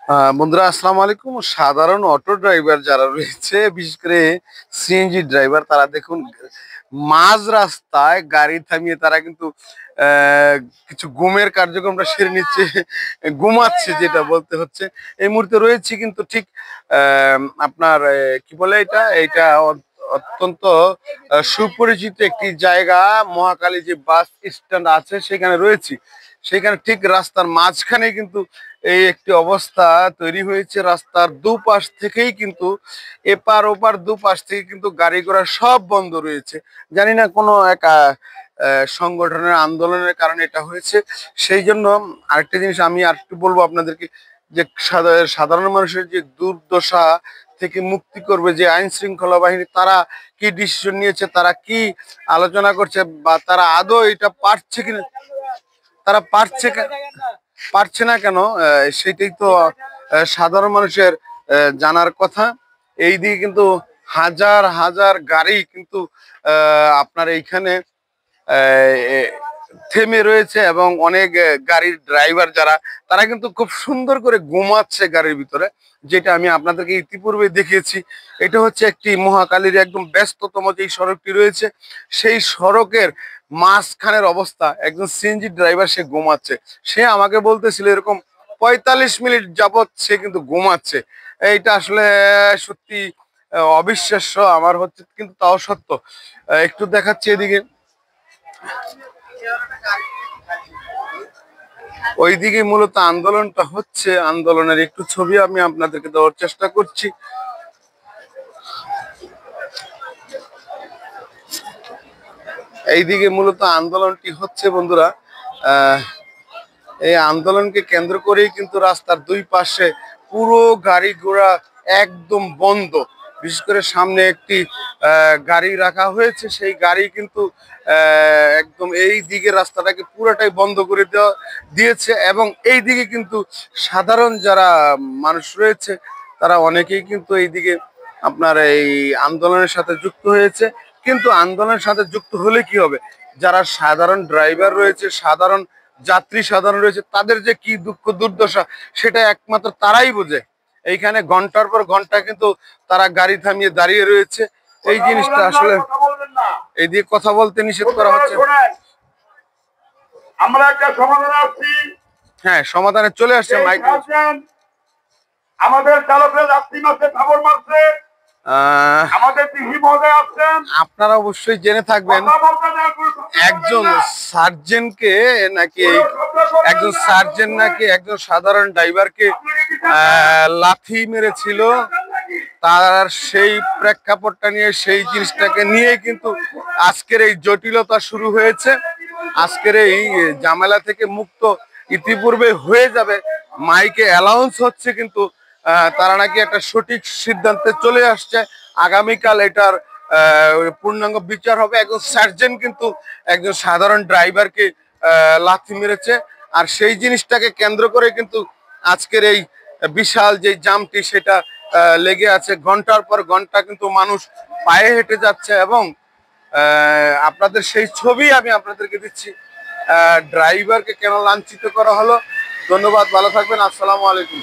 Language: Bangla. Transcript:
বন্ধুরা আসসালামু আলাইকুম। সাধারণ অটো ড্রাইভার যারা রয়েছে, বিশেষ করে সিএনজি ড্রাইভার, তারা দেখুন মাঝ রাস্তায় গাড়ি থামিয়ে তারা কিন্তু আহ, কিছু ঘুমের কার্যক্রমটা সেরে নিচ্ছে, ঘুমাচ্ছে যেটা বলতে হচ্ছে। এই মুহূর্তে রয়েছে কিন্তু ঠিক আপনার কি বলে এটা এটা অত্যন্ত সুপরিচিত একটি জায়গা, মহাকালী যে বাস স্ট্যান্ড আছে সেখানে রয়েছি। সেখানে ঠিক রাস্তার মাঝখানে কিন্তু এই একটি অবস্থা তৈরি হয়েছে। রাস্তার দুপাশ থেকেই কিন্তু এপার ওপার দুপাশ থেকে কিন্তু গাড়ি ঘোড়া সব বন্ধ রয়েছে। জানি না কোনো এক সংগঠনের আন্দোলনের কারণে এটা হয়েছে। সেই জন্য আরেকটা জিনিস আমি আরেকটু বলবো আপনাদেরকে, যে সাধারণ মানুষের যে দুর্দশা থেকে মুক্তি করবে যে আইন শৃঙ্খলা বাহিনী, তারা কি ডিসিশন নিয়েছে, তারা কি আলোচনা করছে, বা তারা আদৌ এটা পারছে কিনা, তারা পারছে না কেন, সেটাই তো সাধারণ মানুষের জানার কথা। এই দিকে কিন্তু হাজার হাজার গাড়ি কিন্তু আপনার এইখানে আহ, থেমে রয়েছে, এবং অনেক গাড়ির ড্রাইভার যারা, তারা কিন্তু খুব সুন্দর করে ঘুমাচ্ছে গাড়ির ভিতরে, যেটা আমি আপনাদেরকে ইতিপূর্বে দেখিয়েছি। এটা হচ্ছে একটি মহাকালীর একদম ব্যস্ততম যে সড়কটি রয়েছে, সেই সড়কের মাঝখানের অবস্থা, একজন সিএনজি ড্রাইভার সে ঘুমাচ্ছে। সে আমাকে বলতেছিল এরকম 45 মিনিট যাবৎ সে কিন্তু ঘুমাচ্ছে। এইটা আসলে সত্যি অবিশ্বাস্য আমার হচ্ছে, কিন্তু তাও সত্য। একটু দেখাচ্ছি এদিকে, ওইদিকে মূলত আন্দোলনটা হচ্ছে। আন্দোলনের একটু ছবি আমি আপনাদেরকে দেওয়ার চেষ্টা করছি। এইদিকে মূলত আন্দোলনটি হচ্ছে বন্ধুরা। আহ এই আন্দোলনকে কেন্দ্র করেই কিন্তু রাস্তার দুই পাশে পুরো গাড়ি ঘোড়া একদম বন্ধ। বিশেষ করে সামনে একটি গাড়ি রাখা হয়েছে, সেই গাড়ি কিন্তু একদম এই দিকে রাস্তাটাকে পুরোটাই বন্ধ করে দিয়েছে। এবং এই দিকে কিন্তু সাধারণ যারা মানুষ রয়েছে, তারা অনেকেই কিন্তু এইদিকে আপনার এই আন্দোলনের সাথে যুক্ত হয়েছে। কিন্তু আন্দোলনের সাথে যুক্ত হলে কি হবে, যারা সাধারণ ড্রাইভার রয়েছে, সাধারণ যাত্রী সাধারণ রয়েছে, তাদের যে কি দুঃখ দুর্দশা, সেটা একমাত্র তারাই বোঝে। এইখানে ঘন্টার পর ঘন্টা কিন্তু তারা গাড়ি থামিয়ে দাঁড়িয়ে রয়েছে। এই জিনিসটা আসলে এই দিয়ে কথা বলতে নিষেধ করা হচ্ছে। আমরা একটা সমাধান আসছি, হ্যাঁ সমাধানে চলে আসছে। মাইক আমাদের চালকরা যাত্রী মারছে, খবর মারছে, আপনারা অবশ্যই জেনে থাকবেন একজন সার্জেন্টকে নাকি, একজন সার্জেন্ট নাকি একজন সাধারণ ড্রাইভারকে লাথি মেরেছিল। তার সেই প্রেক্ষাপটটা নিয়ে, সেই জিনিসটাকে নিয়ে কিন্তু আজকের এই জটিলতা শুরু হয়েছে। আজকের এই ঝামেলা থেকে মুক্ত ইতিপূর্বে হয়ে যাবে, মাইকে অ্যালাউন্স হচ্ছে, কিন্তু তারা নাকি একটা সঠিক সিদ্ধান্তে চলে আসছে। আগামীকাল এটার পূর্ণাঙ্গ বিচার হবে। একজন সার্জেন্ট কিন্তু একজন সাধারণ ড্রাইভারকে লাথি মেরেছে, আর সেই জিনিসটাকে কেন্দ্র করে কিন্তু আজকের এই বিশাল যে জামটি, সেটা লেগে আছে। ঘন্টার পর ঘন্টা কিন্তু মানুষ পায়ে হেঁটে যাচ্ছে, এবং আপনাদের সেই ছবি আমি আপনাদেরকে দিচ্ছি। ড্রাইভারকে কেন লাঞ্ছিত করা হলো। ধন্যবাদ, ভালো থাকবেন, আসসালামু আলাইকুম।